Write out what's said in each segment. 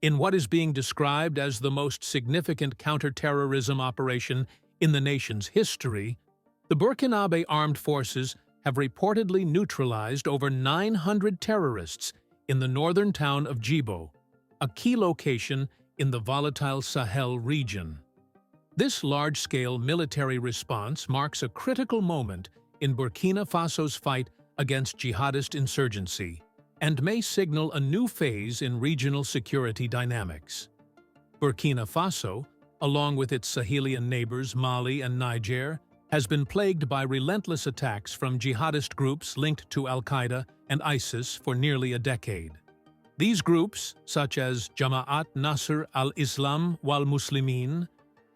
In what is being described as the most significant counterterrorism operation in the nation's history, the Burkinabe Armed Forces have reportedly neutralized over 900 terrorists in the northern town of Jibo, a key location in the volatile Sahel region. This large-scale military response marks a critical moment in Burkina Faso's fight against jihadist insurgency and may signal a new phase in regional security dynamics. Burkina Faso, along with its Sahelian neighbors Mali and Niger, has been plagued by relentless attacks from jihadist groups linked to al-Qaeda and ISIS for nearly a decade. These groups, such as Jama'at Nasr wal-Muslimin,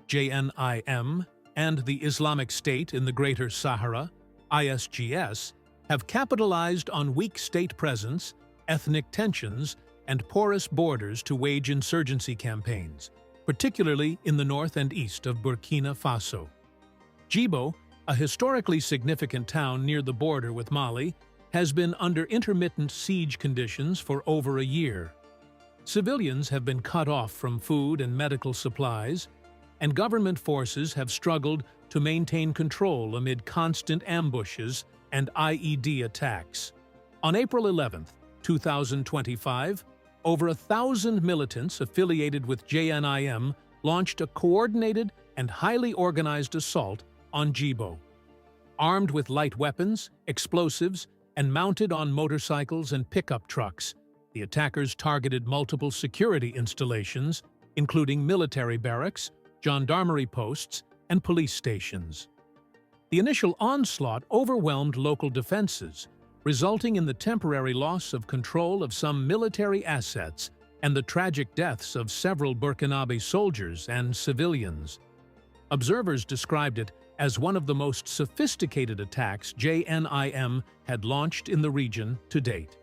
JNIM, and the Islamic State in the Greater Sahara, ISGS, have capitalized on weak state presence, ethnic tensions, and porous borders to wage insurgency campaigns, particularly in the north and east of Burkina Faso. Jibo, a historically significant town near the border with Mali, has been under intermittent siege conditions for over a year. Civilians have been cut off from food and medical supplies, and government forces have struggled to maintain control amid constant ambushes and IED attacks. On April 11, 2025, over 1,000 militants affiliated with JNIM launched a coordinated and highly organized assault on Jibo. Armed with light weapons, explosives, and mounted on motorcycles and pickup trucks, the attackers targeted multiple security installations, including military barracks, gendarmerie posts, and police stations. The initial onslaught overwhelmed local defenses, resulting in the temporary loss of control of some military assets and the tragic deaths of several Burkinabe soldiers and civilians. Observers described it as one of the most sophisticated attacks JNIM had launched in the region to date.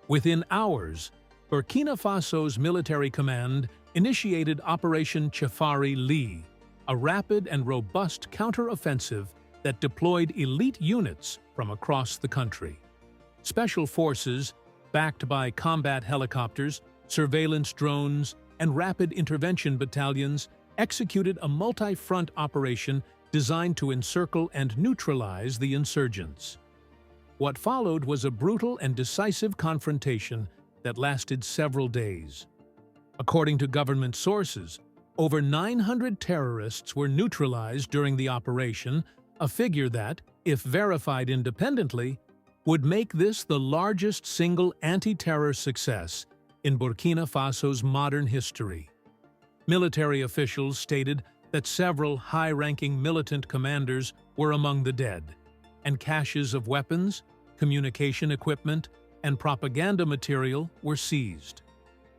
Within hours, Burkina Faso's military command initiated Operation Chafari Li, a rapid and robust counteroffensive that deployed elite units from across the country. Special forces, backed by combat helicopters, surveillance drones, and rapid intervention battalions, executed a multi-front operation designed to encircle and neutralize the insurgents. What followed was a brutal and decisive confrontation that lasted several days. According to government sources, over 900 terrorists were neutralized during the operation, a figure that, if verified independently, would make this the largest single anti-terror success in Burkina Faso's modern history. Military officials stated that several high-ranking militant commanders were among the dead, and caches of weapons, communication equipment, and propaganda material were seized.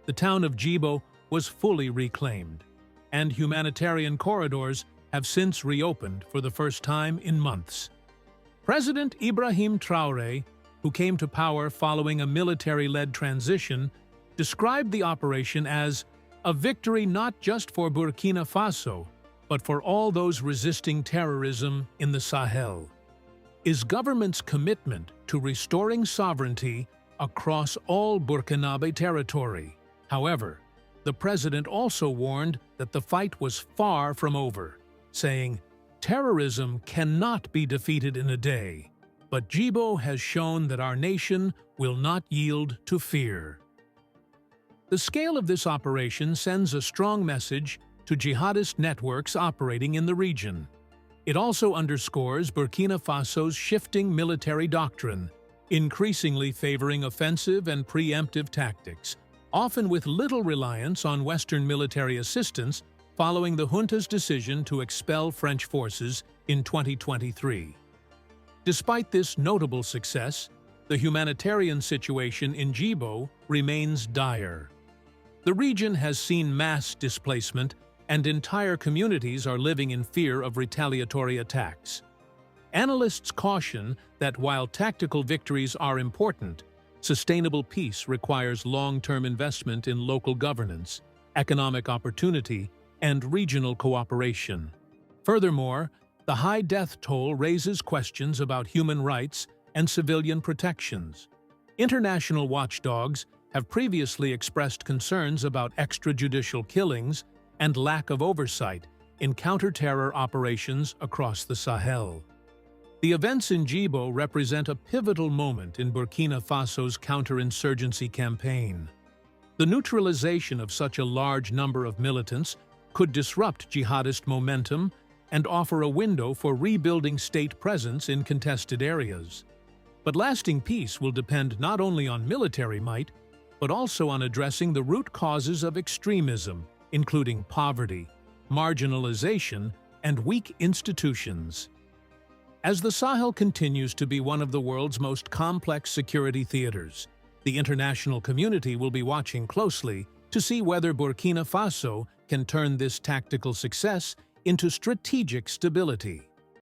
The town of Jibo was fully reclaimed, and humanitarian corridors have since reopened for the first time in months. President Ibrahim Traore, who came to power following a military-led transition, described the operation as a victory not just for Burkina Faso, but for all those resisting terrorism in the Sahel. Is government's commitment to restoring sovereignty across all Burkinabe territory. However, the president also warned that the fight was far from over, saying, "Terrorism cannot be defeated in a day, but Jibo has shown that our nation will not yield to fear." The scale of this operation sends a strong message to jihadist networks operating in the region. It also underscores Burkina Faso's shifting military doctrine, increasingly favoring offensive and preemptive tactics, often with little reliance on Western military assistance following the junta's decision to expel French forces in 2023. Despite this notable success, the humanitarian situation in Jibo remains dire. The region has seen mass displacement, and entire communities are living in fear of retaliatory attacks. Analysts caution that while tactical victories are important, sustainable peace requires long-term investment in local governance, economic opportunity, and regional cooperation. Furthermore, the high death toll raises questions about human rights and civilian protections. International watchdogs have previously expressed concerns about extrajudicial killings and lack of oversight in counter-terror operations across the Sahel. The events in Jibo represent a pivotal moment in Burkina Faso's counterinsurgency campaign. The neutralization of such a large number of militants could disrupt jihadist momentum and offer a window for rebuilding state presence in contested areas. But lasting peace will depend not only on military might, but also on addressing the root causes of extremism, including poverty, marginalization, and weak institutions. As the Sahel continues to be one of the world's most complex security theaters, the international community will be watching closely to see whether Burkina Faso can turn this tactical success into strategic stability.